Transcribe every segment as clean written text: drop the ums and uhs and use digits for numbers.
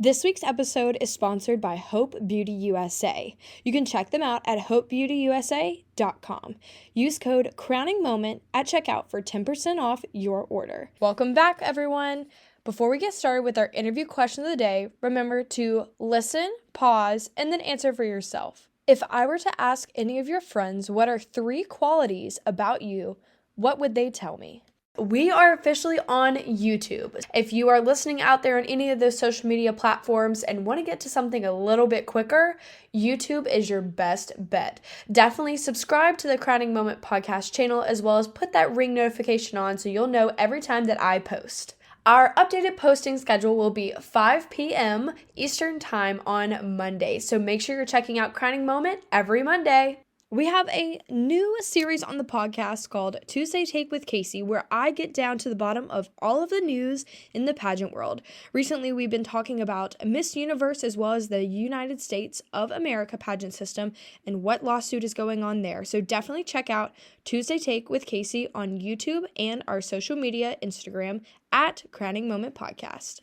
This week's episode is sponsored by Hope Beauty USA. You can check them out at hopebeautyusa.com. Use code CrowningMoment at checkout for 10% off your order. Welcome back, everyone. Before we get started with our interview question of the day, remember to listen, pause, and then answer for yourself. If I were to ask any of your friends what are 3 qualities about you, what would they tell me? We are officially on YouTube. If you are listening out there on any of those social media platforms and want to get to something a little bit quicker, YouTube is your best bet. Definitely subscribe to the Crowning Moment podcast channel as well as put that ring notification on so you'll know every time that I post. Our updated posting schedule will be 5 p.m. Eastern Time on Monday, so make sure you're checking out Crowning Moment every Monday. We have a new series on the podcast called Tuesday Take with Casey, where I get down to the bottom of all of the news in the pageant world. Recently, we've been talking about Miss Universe as well as the United States of America pageant system and what lawsuit is going on there. So definitely check out Tuesday Take with Casey on YouTube and our social media Instagram at Crowning Moment Podcast.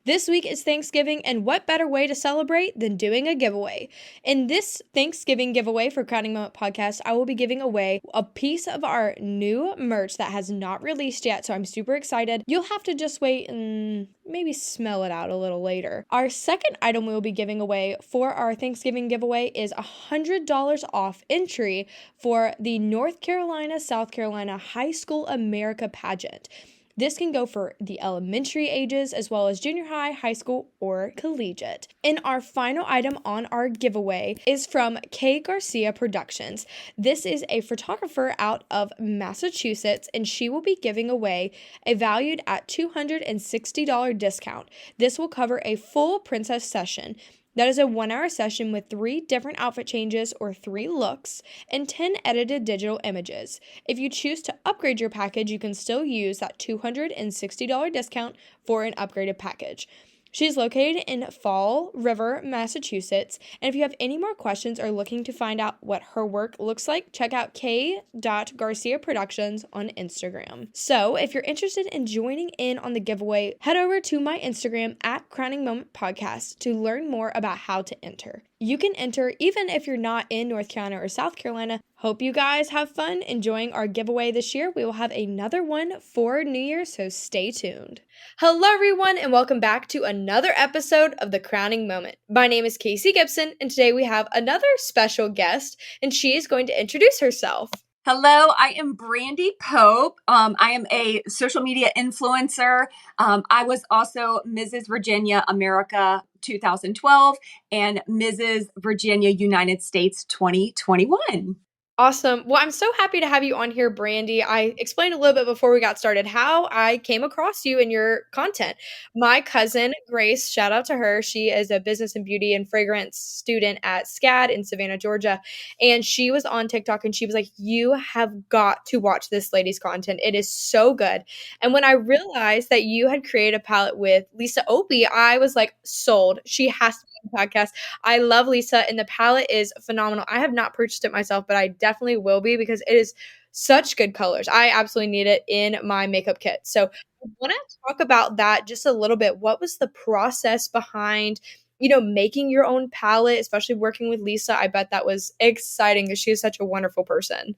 This week is Thanksgiving, and what better way to celebrate than doing a giveaway? In this Thanksgiving giveaway for Crowning Moment Podcast, I will be giving away a piece of our new merch that has not released yet, so I'm super excited. You'll have to just wait and maybe smell it out a little later. Our second item we will be giving away for our Thanksgiving giveaway is $100 off entry for the North Carolina, South Carolina High School America pageant. This can go for the elementary ages as well as junior high, high school, or collegiate. And our final item on our giveaway is from K. Garcia Productions. This is a photographer out of Massachusetts, and she will be giving away a valued at $260 discount. This will cover a full princess session. That is a 1-hour session with 3 different outfit changes or 3 looks and 10 edited digital images. If you choose to upgrade your package, you can still use that $260 discount for an upgraded package. She's located in Fall River, Massachusetts, and if you have any more questions or looking to find out what her work looks like, check out k.garcia productions on Instagram. So if you're interested in joining in on the giveaway, head over to my Instagram at Crowning Moment Podcast to learn more about how to enter. You can enter even if you're not in North Carolina or South Carolina. Hope you guys have fun enjoying our giveaway this year. We will have another one for New Year, so stay tuned. Hello, everyone, and welcome back to another episode of The Crowning Moment. My name is Casey Gibson, and today we have another special guest, and she is going to introduce herself. Hello, I am Brandi Pope. I am a social media influencer. I was also Mrs. Virginia America 2012 and Mrs. Virginia United States 2021. Awesome. Well, I'm so happy to have you on here, Brandi. I explained a little bit before we got started how I came across you and your content. My cousin, Grace, shout out to her. She is a business and beauty and fragrance student at SCAD in Savannah, Georgia. And she was on TikTok and she was like, you have got to watch this lady's content. It is so good. And when I realized that you had created a palette with Lisa Opie, I was like, sold. She has to be on the podcast. I love Lisa and the palette is phenomenal. I have not purchased it myself, but I definitely will be because it is such good colors. I absolutely need it in my makeup kit. So I want to talk about that just a little bit. What was the process behind, making your own palette, especially working with Lisa? I bet that was exciting because she is such a wonderful person.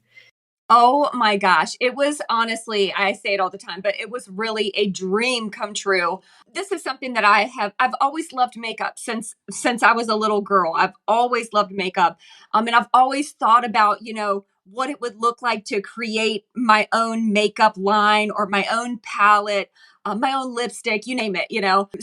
Oh my gosh. It was honestly, I say it all the time, but it was really a dream come true. This is something that I've always loved makeup since I was a little girl. I've always loved makeup. And I've always thought about, what it would look like to create my own makeup line or my own palette, my own lipstick, you name it.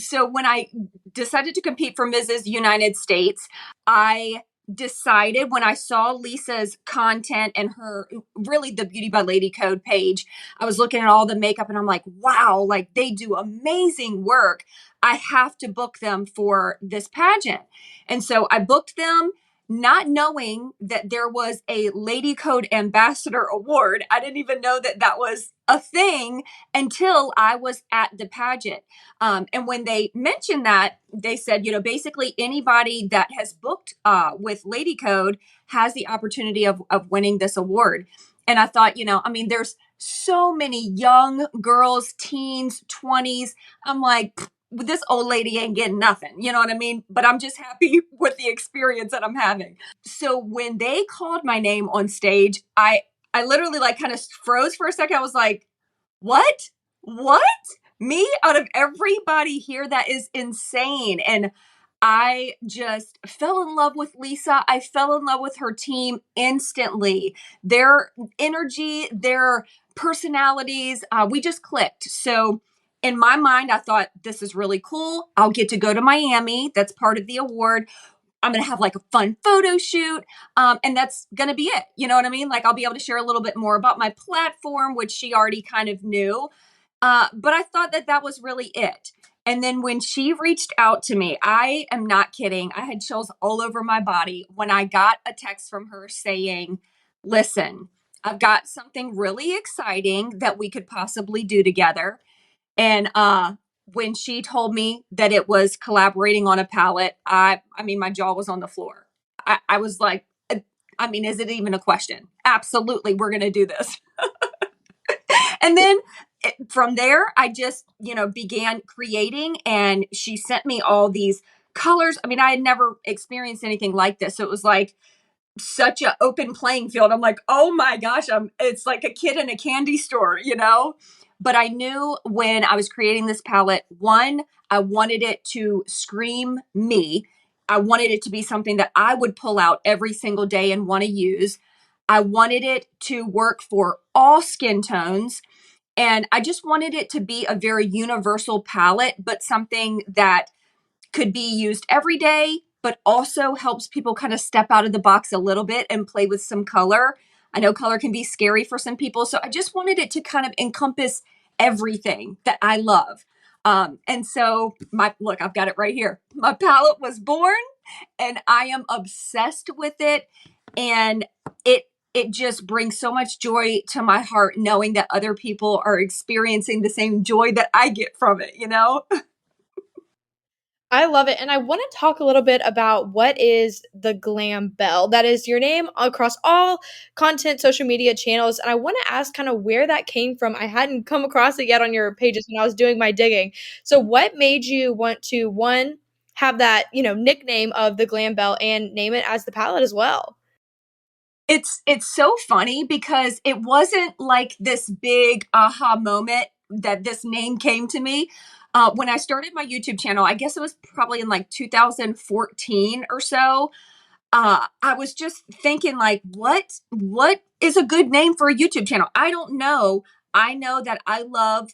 So when I decided to compete for Mrs. United States, I decided when I saw Lisa's content and her really the Beauty by Lady Code page, I was looking at all the makeup and I'm like, wow, like they do amazing work. I have to book them for this pageant. And so I booked them not knowing that there was a Lady Code Ambassador Award. I didn't even know that that was a thing until I was at the pageant. And when they mentioned that, they said, basically anybody that has booked with Lady Code has the opportunity of winning this award. And I thought, I mean, there's so many young girls, teens, 20s. I'm like, this old lady ain't getting nothing. You know what I mean? But I'm just happy with the experience that I'm having. So when they called my name on stage, I literally like kind of froze for a second. I was like, what? What? Me out of everybody here? That is insane. And I just fell in love with Lisa. I fell in love with her team instantly. Their energy, their personalities, we just clicked. So, in my mind, I thought this is really cool. I'll get to go to Miami. That's part of the award. I'm going to have like a fun photo shoot. And that's going to be it. You know what I mean? Like I'll be able to share a little bit more about my platform, which she already kind of knew. But I thought that that was really it. And then when she reached out to me, I am not kidding. I had chills all over my body when I got a text from her saying, listen, I've got something really exciting that we could possibly do together. And when she told me that it was collaborating on a palette, I mean, my jaw was on the floor. I was like, I mean, is it even a question? Absolutely, we're going to do this. And then from there, I just, began creating, and she sent me all these colors. I mean, I had never experienced anything like this. So it was like such an open playing field. I'm like, oh my gosh, it's like a kid in a candy store. But I knew when I was creating this palette, one, I wanted it to scream me. I wanted it to be something that I would pull out every single day and want to use. I wanted it to work for all skin tones. And I just wanted it to be a very universal palette, but something that could be used every day, but also helps people kind of step out of the box a little bit and play with some color. I know color can be scary for some people. So I just wanted it to kind of encompass everything that I love. And so look, I've got it right here. My palette was born and I am obsessed with it. And it just brings so much joy to my heart knowing that other people are experiencing the same joy that I get from it. I love it. And I want to talk a little bit about what is the Glam Belle. That is your name across all content social media channels. And I want to ask kind of where that came from. I hadn't come across it yet on your pages when I was doing my digging. So what made you want to one have that, nickname of the Glam Belle and name it as the palette as well? It's so funny because it wasn't like this big aha moment that this name came to me. When I started my YouTube channel, I guess it was probably in like 2014 or so. I was just thinking like, what is a good name for a YouTube channel? I don't know. I know that I love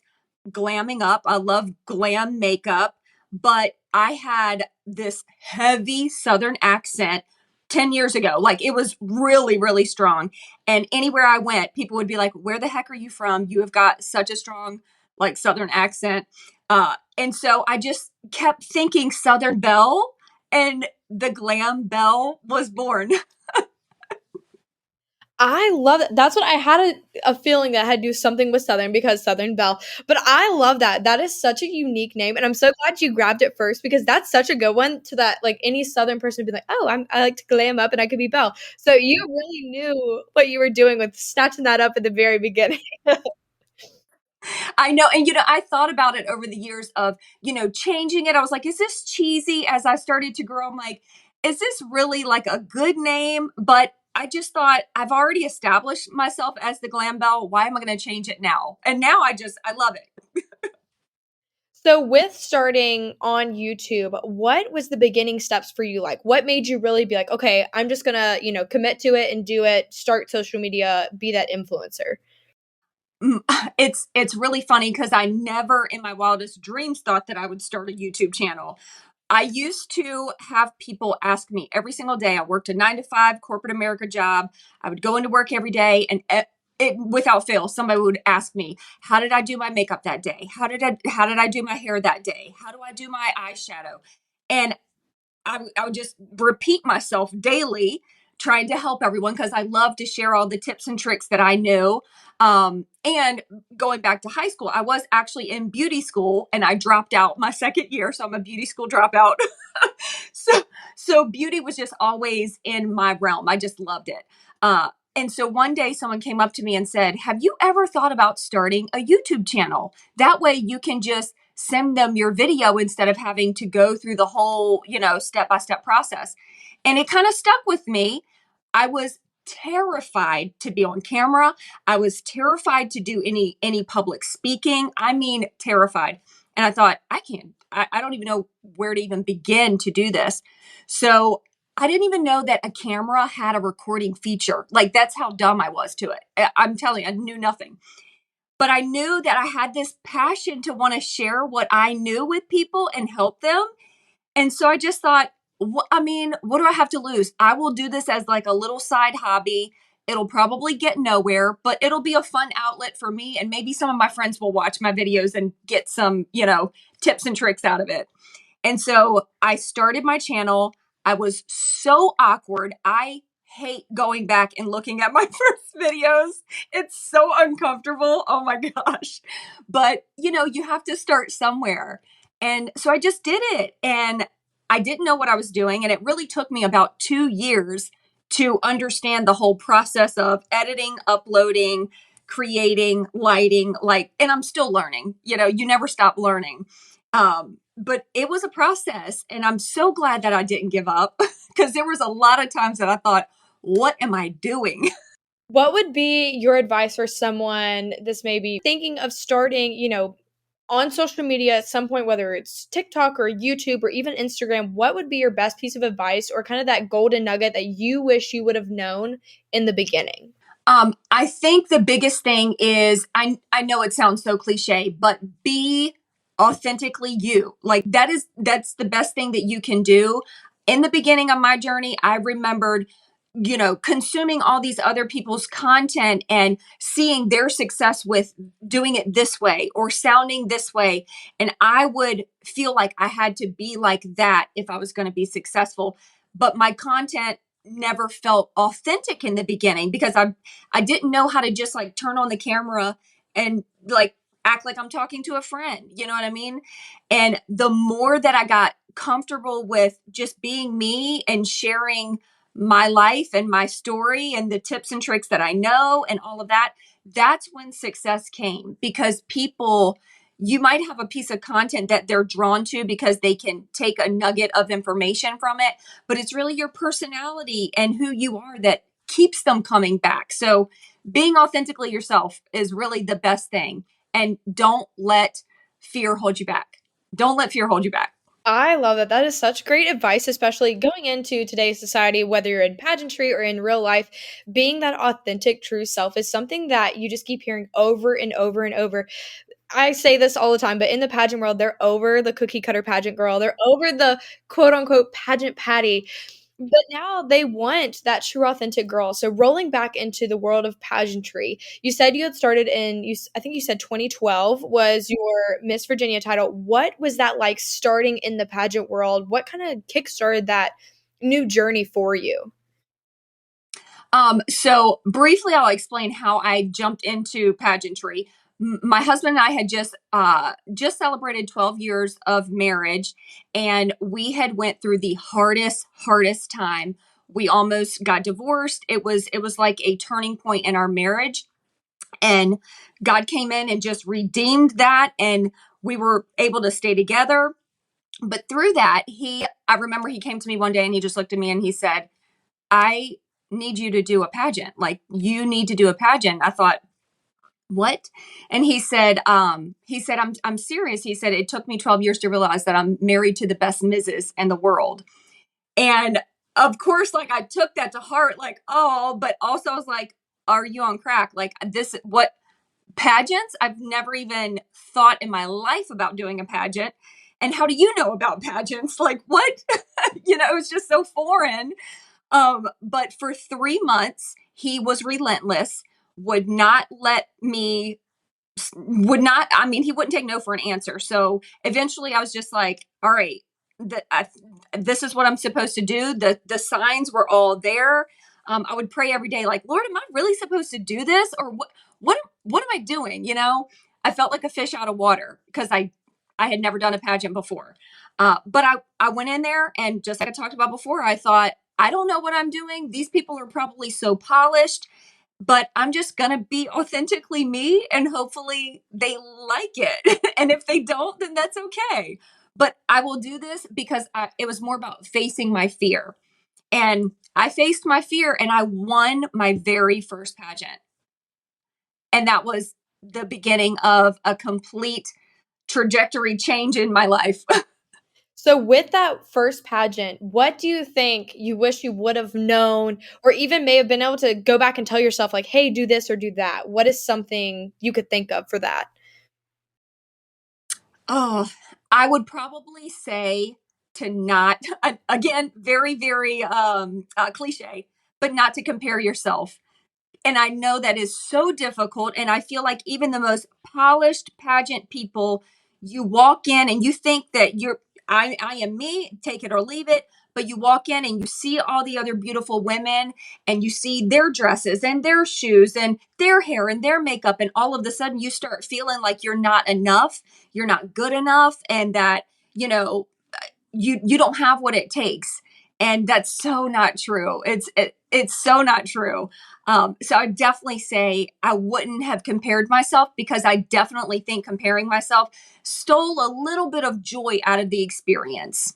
glamming up. I love glam makeup, but I had this heavy Southern accent 10 years ago. Like it was really, really strong. And anywhere I went, people would be like, where the heck are you from? You have got such a strong, like Southern accent. And so I just kept thinking Southern Belle, and the Glam Belle was born. I love it. That's what I had a feeling that had to do something with Southern because Southern Belle. But I love that. That is such a unique name. And I'm so glad you grabbed it first because that's such a good one to that like any Southern person would be like, oh, I like to glam up and I could be Belle. So you really knew what you were doing with snatching that up at the very beginning. I know. And, I thought about it over the years of, changing it. I was like, is this cheesy? As I started to grow, I'm like, is this really like a good name? But I just thought I've already established myself as the Glam Belle. Why am I going to change it now? And now I love it. So with starting on YouTube, what was the beginning steps for you like? What made you really be like, okay, I'm just gonna, commit to it and do it, start social media, be that influencer? It's really funny because I never in my wildest dreams thought that I would start a YouTube channel. I used to have people ask me every single day. I worked a 9 to 5 corporate America job. I would go into work every day, and without fail, somebody would ask me, "How did I do my makeup that day? How did I do my hair that day? How do I do my eyeshadow?" And I would just repeat myself daily, trying to help everyone because I love to share all the tips and tricks that I knew. And going back to high school, I was actually in beauty school and I dropped out my second year. So I'm a beauty school dropout. so, so beauty was just always in my realm. I just loved it. And so one day someone came up to me and said, "Have you ever thought about starting a YouTube channel? That way you can just send them your video instead of having to go through the whole, step by step process." And it kind of stuck with me. I was terrified to be on camera. I was terrified to do any public speaking. I mean, terrified. And I thought, I don't even know where to even begin to do this. So I didn't even know that a camera had a recording feature. Like, that's how dumb I was to it. I'm telling you, I knew nothing. But I knew that I had this passion to want to share what I knew with people and help them. And so I just thought, what do I have to lose? I will do this as like a little side hobby. It'll probably get nowhere, but it'll be a fun outlet for me. And maybe some of my friends will watch my videos and get some, tips and tricks out of it. And so I started my channel. I was so awkward. I hate going back and looking at my first videos. It's so uncomfortable. Oh my gosh. But, you have to start somewhere. And so I just did it. And I didn't know what I was doing. And it really took me about 2 years to understand the whole process of editing, uploading, creating, lighting, and I'm still learning. You never stop learning. But it was a process, and I'm so glad that I didn't give up because there was a lot of times that I thought, what am I doing? What would be your advice for someone this may be thinking of starting, on social media at some point, whether it's TikTok or YouTube or even Instagram? What would be your best piece of advice or kind of that golden nugget that you wish you would have known in the beginning? I think the biggest thing is I know it sounds so cliche, but be authentically you. Like that's the best thing that you can do. In the beginning of my journey, I remembered, consuming all these other people's content and seeing their success with doing it this way or sounding this way. And I would feel like I had to be like that if I was going to be successful. But my content never felt authentic in the beginning because I didn't know how to just like turn on the camera and like act like I'm talking to a friend. You know what I mean? And the more that I got comfortable with just being me and sharing my life and my story and the tips and tricks that I know and all of that, that's when success came because you might have a piece of content that they're drawn to because they can take a nugget of information from it, but it's really your personality and who you are that keeps them coming back. So being authentically yourself is really the best thing. And don't let fear hold you back. Don't let fear hold you back. I love that. That is such great advice, especially going into today's society, whether you're in pageantry or in real life. Being that authentic, true self is something that you just keep hearing over and over and over. I say this all the time, but in the pageant world, they're over the cookie cutter pageant girl. They're over the quote unquote pageant patty. But now they want that true authentic girl. So rolling back into the world of pageantry, you said you had started I think you said 2012 was your Miss Virginia title. What was that like starting in the pageant world? What kind of kickstarted that new journey for you? So briefly, I'll explain how I jumped into pageantry. My husband and I had just celebrated 12 years of marriage, and we had went through the hardest time. We almost got divorced. It was like a turning point in our marriage, and God came in and just redeemed that, and we were able to stay together. But through that, I remember he came to me one day and he just looked at me and he said, "I need you to do a pageant. Like, you need to do a pageant." I thought, "What?" And he said, I'm serious. He said, "It took me 12 years to realize that I'm married to the best Mrs. in the world." And of course, like, I took that to heart, like, oh, but also I was like, "Are you on crack? Like, what pageants? I've never even thought in my life about doing a pageant. And how do you know about pageants? Like, what?" It was just so foreign. But for 3 months, he was relentless, would not let me, I mean, he wouldn't take no for an answer. So eventually I was just like, all right, this is what I'm supposed to do. The signs were all there. I would pray every day, like, "Lord, am I really supposed to do this? Or what am I doing?" I felt like a fish out of water because I had never done a pageant before. But I went in there and just like I talked about before, I thought, I don't know what I'm doing. These people are probably so polished, but I'm just going to be authentically me and hopefully they like it. And if they don't, then that's okay. But I will do this because it was more about facing my fear. And I faced my fear and I won my very first pageant. And that was the beginning of a complete trajectory change in my life. So with that first pageant, what do you think you wish you would have known or even may have been able to go back and tell yourself like, "Hey, do this or do that." What is something you could think of for that? Oh, I would probably say to not, again, very, very cliche, but not to compare yourself. And I know that is so difficult. And I feel like even the most polished pageant people, you walk in and you think that I am me, take it or leave it. But you walk in and you see all the other beautiful women and you see their dresses and their shoes and their hair and their makeup. And all of a sudden you start feeling like you're not enough, you're not good enough, and that, you know, you don't have what it takes, and that's so not true. It's so not true. So I definitely say I wouldn't have compared myself because I definitely think comparing myself stole a little bit of joy out of the experience.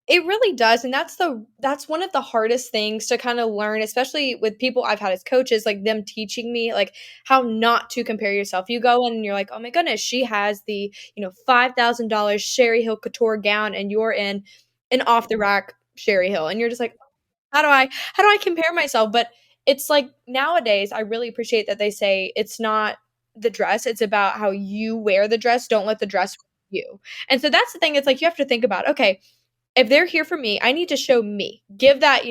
It really does, and that's one of the hardest things to kinda learn, especially with people I've had as coaches, like, them teaching me, like, how not to compare yourself. You go in and you're like, "Oh my goodness, she has the, $5,000 Sherry Hill couture gown, and you're in an off the rack Sherry Hill." And you're just like, how do I compare myself? But it's like nowadays, I really appreciate that they say it's not the dress, it's about how you wear the dress, don't let the dress wear you. And so that's the thing, it's like you have to think about, okay, if they're here for me, I need to show me. Give that,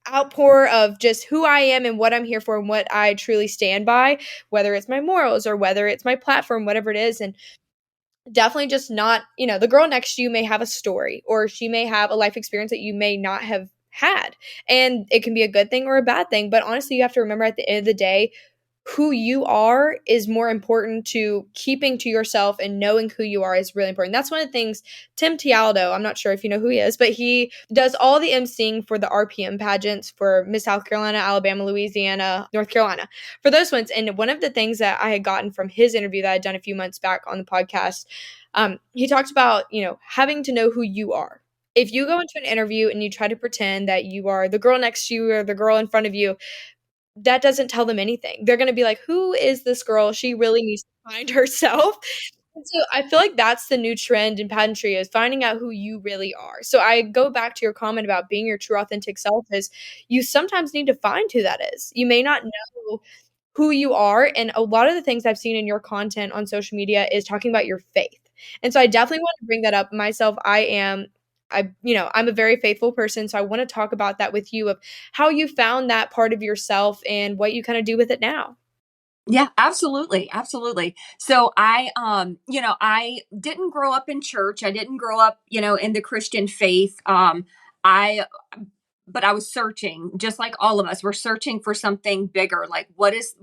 outpour of just who I am and what I'm here for and what I truly stand by, whether it's my morals or whether it's my platform, whatever it is. And definitely just not, the girl next to you may have a story or she may have a life experience that you may not have had. And it can be a good thing or a bad thing. But honestly, you have to remember at the end of the day, who you are is more important to keeping to yourself, and knowing who you are is really important. That's one of the things Tim Tialdo, I'm not sure if you know who he is, but he does all the emceeing for the RPM pageants for Miss South Carolina, Alabama, Louisiana, North Carolina, for those ones. And one of the things that I had gotten from his interview that I'd done a few months back on the podcast, he talked about, having to know who you are. If you go into an interview and you try to pretend that you are the girl next to you or the girl in front of you, that doesn't tell them anything. They're gonna be like, "Who is this girl? She really needs to find herself." And so I feel like that's the new trend in pageantry, is finding out who you really are. So I go back to your comment about being your true authentic self, is you sometimes need to find who that is. You may not know who you are, and a lot of the things I've seen in your content on social media is talking about your faith. And so I definitely want to bring that up myself. I'm a very faithful person, so I want to talk about that with you, of how you found that part of yourself and what you kind of do with it now. Yeah, absolutely. Absolutely. So I didn't grow up in church. I didn't grow up, in the Christian faith. I but I was searching, just like all of us. We're searching for something bigger. Like what is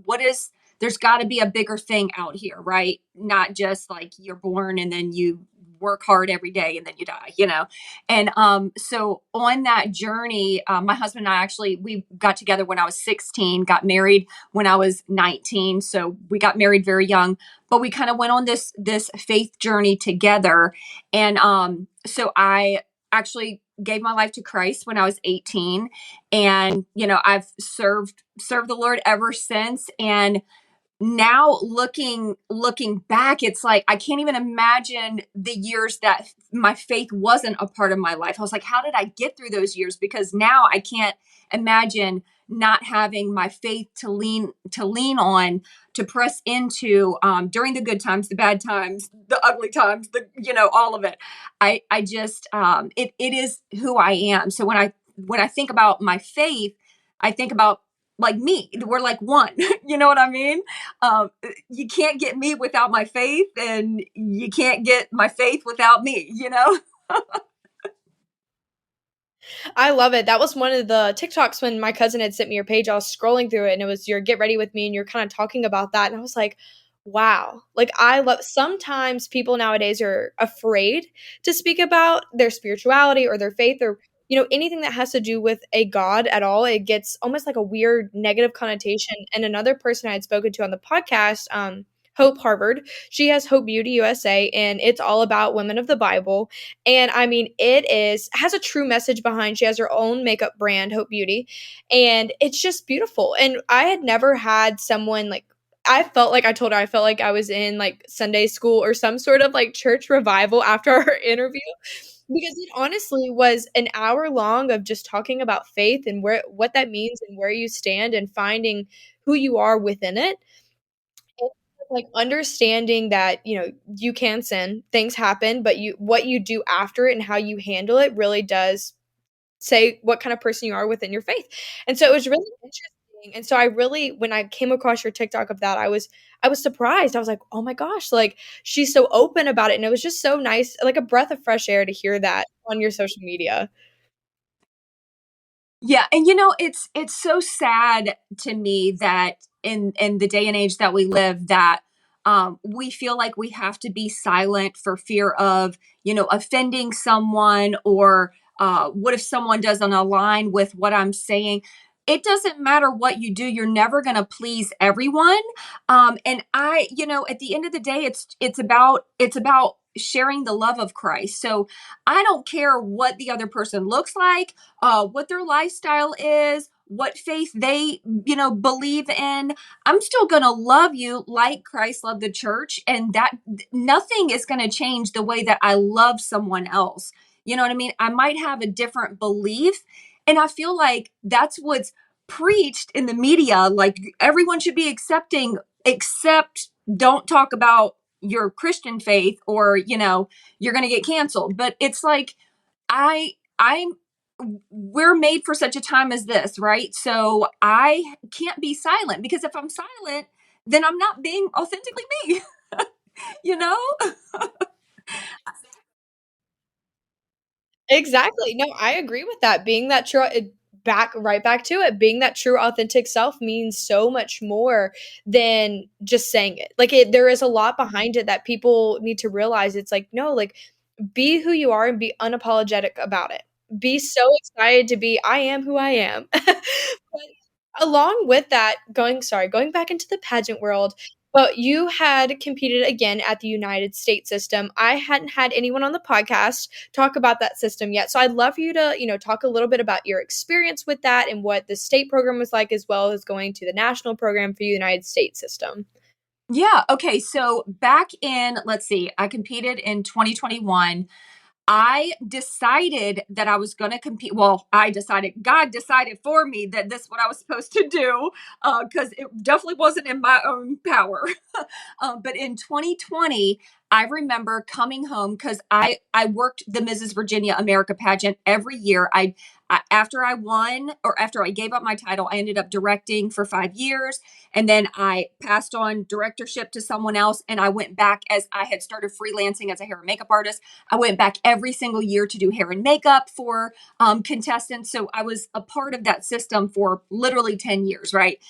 there's got to be a bigger thing out here, right? Not just like you're born and then you work hard every day and then you die. And so on that journey, my husband and I actually we got together when I was 16, got married when I was 19. So we got married very young, but we kind of went on this faith journey together. And so I actually gave my life to Christ when I was 18, and I've served the Lord ever since. And now looking back, it's like I can't even imagine the years that my faith wasn't a part of my life. I was like, how did I get through those years? Because now I can't imagine not having my faith to lean on, to press into, during the good times, the bad times, the ugly times, all of it. I just it is who I am. So when I think about my faith, I think about like me. We're like one. You know what I mean? You can't get me without my faith, and you can't get my faith without me. I love it. That was one of the TikToks when my cousin had sent me your page. I was scrolling through it and it was your get ready with me and you're kind of talking about that. And I was like, wow. Like I love, sometimes people nowadays are afraid to speak about their spirituality or their faith, or anything that has to do with a god at all, it gets almost like a weird negative connotation. And another person I had spoken to on the podcast, Hope Harvard, she has Hope Beauty USA, and it's all about women of the Bible. And I mean, has a true message behind. She has her own makeup brand, Hope Beauty, and it's just beautiful. And I had never had someone like, I felt like, I told her I felt like I was in like Sunday school or some sort of like church revival after our interview, because it honestly was an hour long of just talking about faith and what that means and where you stand and finding who you are within it. And, like, understanding that, you can sin, things happen, but what you do after it and how you handle it really does say what kind of person you are within your faith. And so it was really interesting. And so I really, when I came across your TikTok of that, I was surprised. I was like, "Oh my gosh, like, she's so open about it." And it was just so nice, like a breath of fresh air to hear that on your social media. Yeah, and it's so sad to me that in the day and age that we live, that we feel like we have to be silent for fear of offending someone, or what if someone doesn't align with what I'm saying. It doesn't matter what you do; you're never going to please everyone. And at the end of the day, it's about sharing the love of Christ. So I don't care what the other person looks like, what their lifestyle is, what faith they, believe in. I'm still going to love you like Christ loved the church. And that nothing is going to change the way that I love someone else. You know what I mean? I might have a different belief. And I feel like that's what's preached in the media. Like everyone should be accepting, except don't talk about your Christian faith, or, you're going to get canceled. But it's like, I'm we're made for such a time as this, right? So I can't be silent, because if I'm silent, then I'm not being authentically me, you know? Exactly. No, I agree with that. Being that true back to it, being that true authentic self means so much more than just saying it. Like, there is a lot behind it that people need to realize. It's like, no, like, be who you are and be unapologetic about it. Be so excited to be, I am who I am. But along with that, going back into the pageant world, but you had competed again at the United States system. I hadn't had anyone on the podcast talk about that system yet. So I'd love for you to, talk a little bit about your experience with that and what the state program was like, as well as going to the national program for the United States system. Yeah. Okay. So back in, let's see, I competed in 2021. I decided that I was going to compete. Well, God decided for me that this is what I was supposed to do, because it definitely wasn't in my own power. But in 2020, I remember coming home, because I worked the Mrs. Virginia America pageant every year. After I won, or after I gave up my title, I ended up directing for 5 years, and then I passed on directorship to someone else, and I went back, as I had started freelancing as a hair and makeup artist. I went back every single year to do hair and makeup for contestants. So I was a part of that system for literally 10 years, right?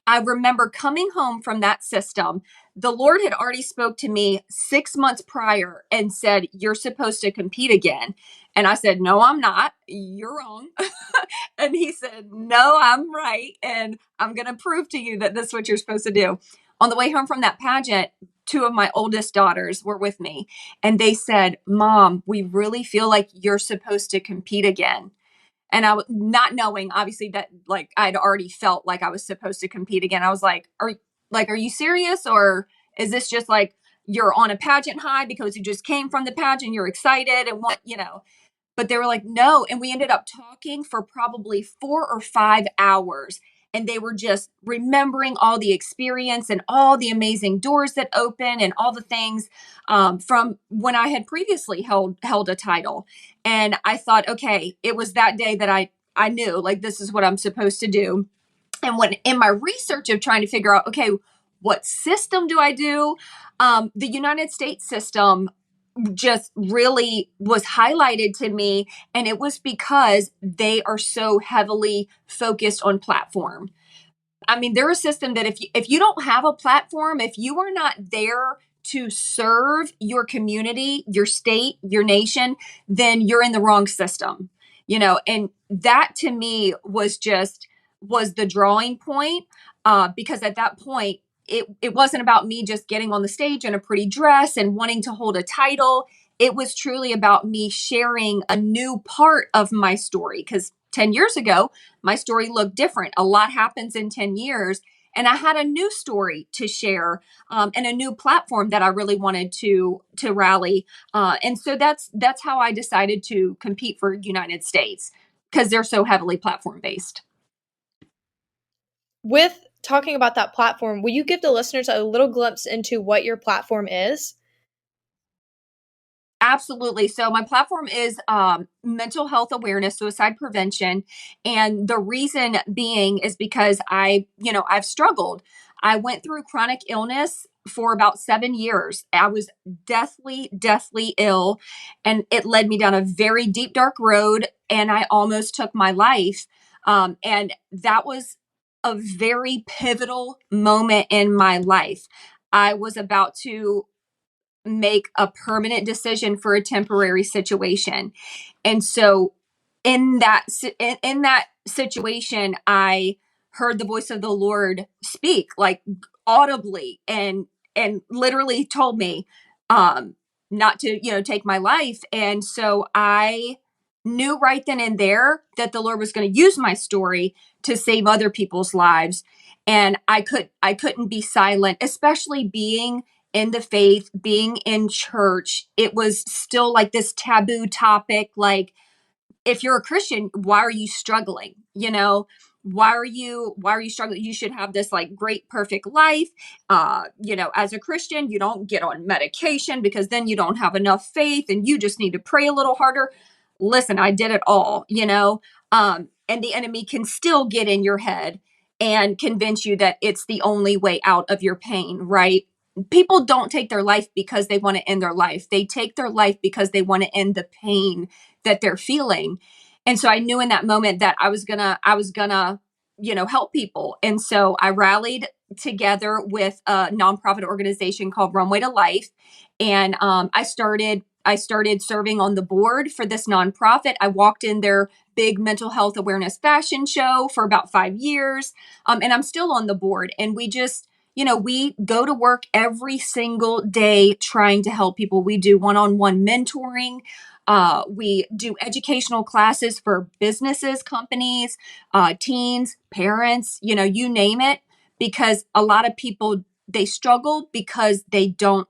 I remember coming home from that system. The Lord had already spoke to me 6 months prior and said, "You're supposed to compete again." And I said, "No, I'm not. You're wrong." And he said, "No, I'm right. And I'm going to prove to you that this is what you're supposed to do." On the way home from that pageant, two of my oldest daughters were with me, and they said, "Mom, we really feel like you're supposed to compete again." And not knowing, obviously, that like I'd already felt like I was supposed to compete again. I was like, are you serious? Or is this just like you're on a pageant high because you just came from the pageant, you're excited and want. But they were like, "No." And we ended up talking for probably 4 or 5 hours. And they were just remembering all the experience and all the amazing doors that open and all the things, from when I had previously held a title. And I thought, okay, it was that day that I knew, like, this is what I'm supposed to do. And when in my research of trying to figure out, okay, what system do I do? The United States system just really was highlighted to me. And it was because they are so heavily focused on platform. I mean, they're a system that if you don't have a platform, if you are not there to serve your community, your state, your nation, then you're in the wrong system. and that to me was the drawing point, because at that point it wasn't about me just getting on the stage in a pretty dress and wanting to hold a title. It was truly about me sharing a new part of my story, because 10 years ago my story looked different. A lot happens in 10 years, and I had a new story to share, and a new platform that I really wanted to rally. And so that's how I decided to compete for United States, because they're so heavily platform based. With talking about that platform, will you give the listeners a little glimpse into what your platform is? Absolutely. So my platform is mental health awareness, suicide prevention, and the reason being is because I've struggled. I went through chronic illness for about 7 years. I was deathly, deathly ill, and it led me down a very deep, dark road, and I almost took my life. And that was a very pivotal moment in my life. I was about to make a permanent decision for a temporary situation. And so in that situation, I heard the voice of the Lord speak, like, audibly, and literally told me um not to, take my life. And so I knew right then and there that the Lord was going to use my story to save other people's lives. And I couldn't be silent, especially being in the faith, being in church. It was still like this taboo topic. Like, if you're a Christian, why are you struggling? Why are you struggling? You should have this like great perfect life. As a Christian, you don't get on medication, because then you don't have enough faith and you just need to pray a little harder. Listen, I did it all. And the enemy can still get in your head and convince you that it's the only way out of your pain, right? People don't take their life because they want to end their life. They take their life because they want to end the pain that they're feeling. And so I knew in that moment that I was gonna help people. And so I rallied together with a nonprofit organization called Runway to Life. And I started serving on the board for this nonprofit. I walked in their big mental health awareness fashion show for about 5 years. And I'm still on the board. And we go to work every single day trying to help people. We do one-on-one mentoring. We do educational classes for businesses, companies, teens, parents, you name it, because a lot of people, they struggle because they don't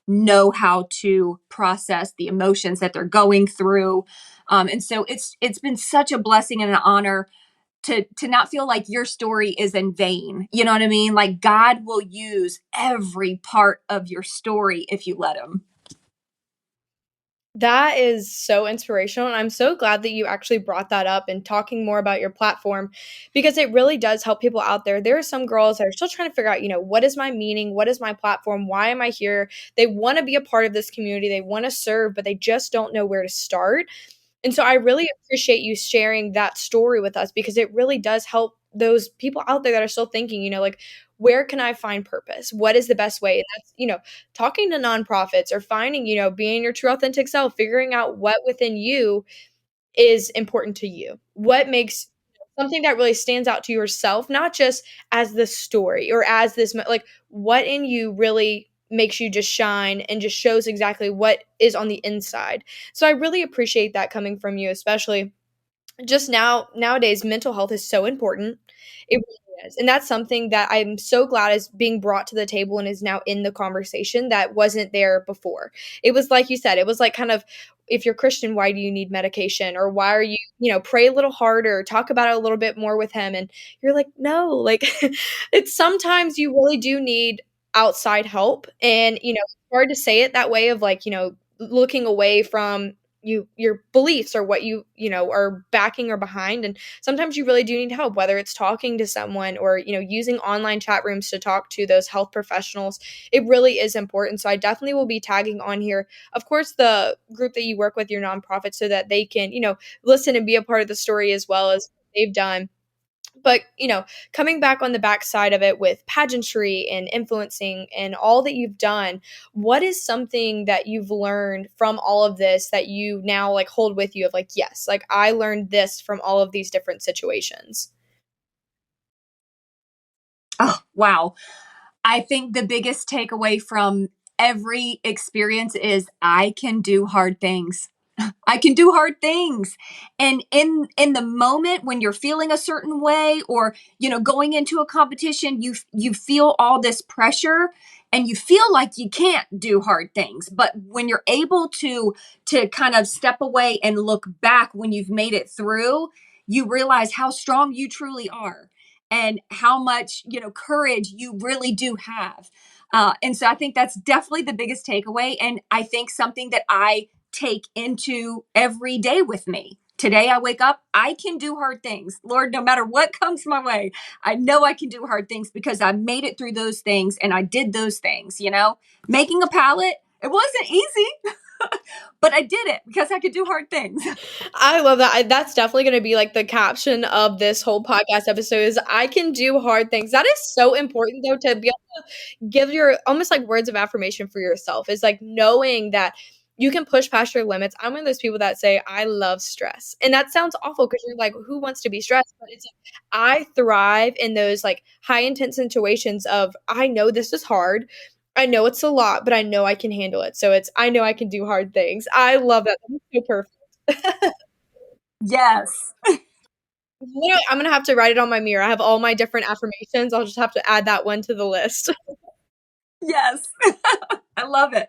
know how to process the emotions that they're going through. And so it's been such a blessing and an honor to not feel like your story is in vain. You know what I mean? Like, God will use every part of your story if you let him. That is so inspirational, and I'm so glad that you actually brought that up and talking more about your platform, because it really does help people out there. There are some girls that are still trying to figure out, what is my meaning? What is my platform? Why am I here? They want to be a part of this community. They want to serve, but they just don't know where to start. And so I really appreciate you sharing that story with us, because it really does help those people out there that are still thinking, like, where can I find purpose? What is the best way? And that's, talking to nonprofits, or finding, being your true authentic self, figuring out what within you is important to you. What makes something that really stands out to yourself, not just as the story or as this, like, what in you really makes you just shine and just shows exactly what is on the inside. So I really appreciate that coming from you, especially just nowadays mental health is so important. It really is. And that's something that I'm so glad is being brought to the table and is now in the conversation that wasn't there before. It was like you said, it was like kind of, if you're Christian, why do you need medication? Or why are you, pray a little harder, talk about it a little bit more with him. And you're like, no, like it's sometimes you really do need outside help. And, it's hard to say it that way of like, looking away from your beliefs or what are backing or behind. And sometimes you really do need help, whether it's talking to someone or using online chat rooms to talk to those health professionals. It really is important. So I definitely will be tagging on here, of course, the group that you work with, your nonprofit, so that they can listen and be a part of the story as well as they've done. But, coming back on the backside of it with pageantry and influencing and all that you've done, what is something that you've learned from all of this that you now like hold with you of like, yes, like I learned this from all of these different situations? Oh, wow. I think the biggest takeaway from every experience is I can do hard things. I can do hard things. And in the moment when you're feeling a certain way, or going into a competition, you feel all this pressure and you feel like you can't do hard things. But when you're able to kind of step away and look back when you've made it through, you realize how strong you truly are and how much, courage you really do have. And so I think that's definitely the biggest takeaway. And I think something that I take into every day with me. Today I wake up, I can do hard things. Lord, no matter what comes my way, I know I can do hard things because I made it through those things and I did those things, Making a palette, it wasn't easy, but I did it because I could do hard things. I love that. That's definitely going to be like the caption of this whole podcast episode is I can do hard things. That is so important though to be able to give your almost like words of affirmation for yourself. Is like knowing that you can push past your limits. I'm one of those people that say I love stress. And that sounds awful because you're like, who wants to be stressed? But it's like I thrive in those like high intense situations of I know this is hard. I know it's a lot, but I know I can handle it. So it's I know I can do hard things. I love that. That's so perfect. Yes. Literally, I'm gonna have to write it on my mirror. I have all my different affirmations. I'll just have to add that one to the list. Yes. I love it.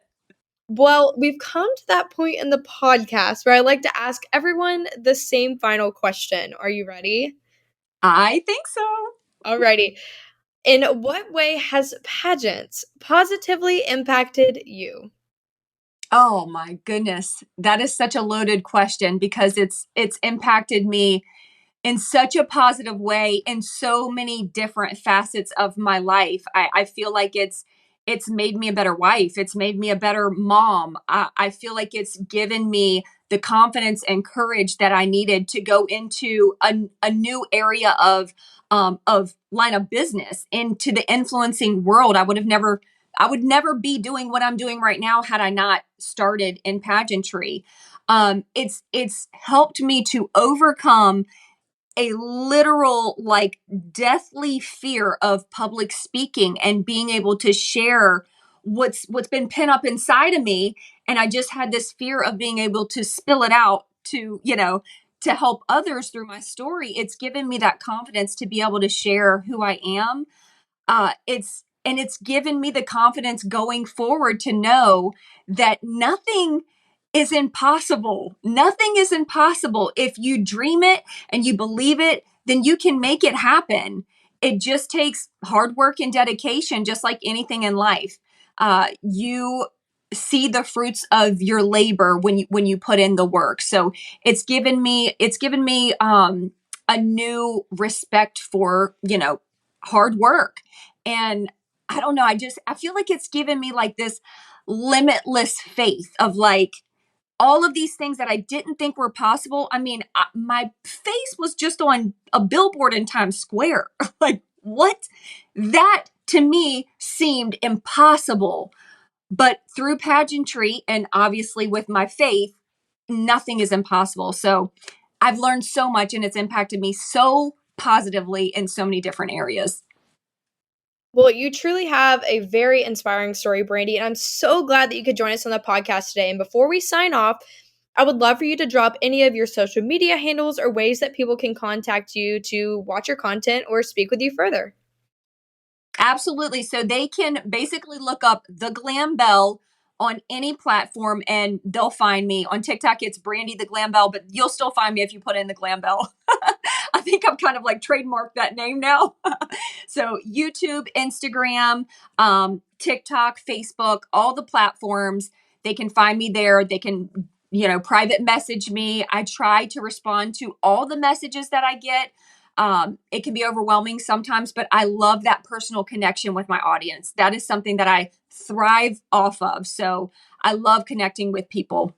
Well, we've come to that point in the podcast where I like to ask everyone the same final question. Are you ready? I think so. Alrighty. In what way has pageants positively impacted you? Oh my goodness. That is such a loaded question because it's impacted me in such a positive way in so many different facets of my life. I feel like it's made me a better wife. It's made me a better mom. I feel like it's given me the confidence and courage that I needed to go into a new area of line of business into the influencing world. I would never be doing what I'm doing right now had I not started in pageantry. It's helped me to overcome a literal like deathly fear of public speaking and being able to share what's been pent up inside of me, and I just had this fear of being able to spill it out to help others through my story. It's given me that confidence to be able to share who I am. It's given me the confidence going forward to know that nothing is impossible. Nothing is impossible. If you dream it and you believe it, then you can make it happen. It just takes hard work and dedication, just like anything in life. You see the fruits of your labor when you put in the work. So it's given me a new respect for hard work. And I don't know, I feel like it's given me like this limitless faith of like all of these things that I didn't think were possible. I mean, my face was just on a billboard in Times Square. Like, what? That to me seemed impossible. But through pageantry and obviously with my faith, nothing is impossible. So I've learned so much and it's impacted me so positively in so many different areas. Well, you truly have a very inspiring story, Brandy, and I'm so glad that you could join us on the podcast today. And before we sign off, I would love for you to drop any of your social media handles or ways that people can contact you to watch your content or speak with you further. Absolutely. So they can basically look up the Glam Belle on any platform and they'll find me. On TikTok, it's Brandy the Glam Belle, but you'll still find me if you put in the Glam Belle. I think I've kind of like trademarked that name now. So YouTube, Instagram, TikTok, Facebook, all the platforms, they can find me there. They can, private message me. I try to respond to all the messages that I get. It can be overwhelming sometimes, but I love that personal connection with my audience. That is something that I thrive off of. So I love connecting with people.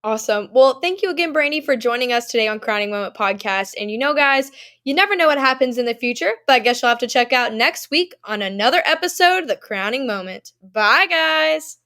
Awesome. Well, thank you again, Brandi, for joining us today on Crowning Moment Podcast. And guys, you never know what happens in the future, but I guess you'll have to check out next week on another episode of The Crowning Moment. Bye, guys.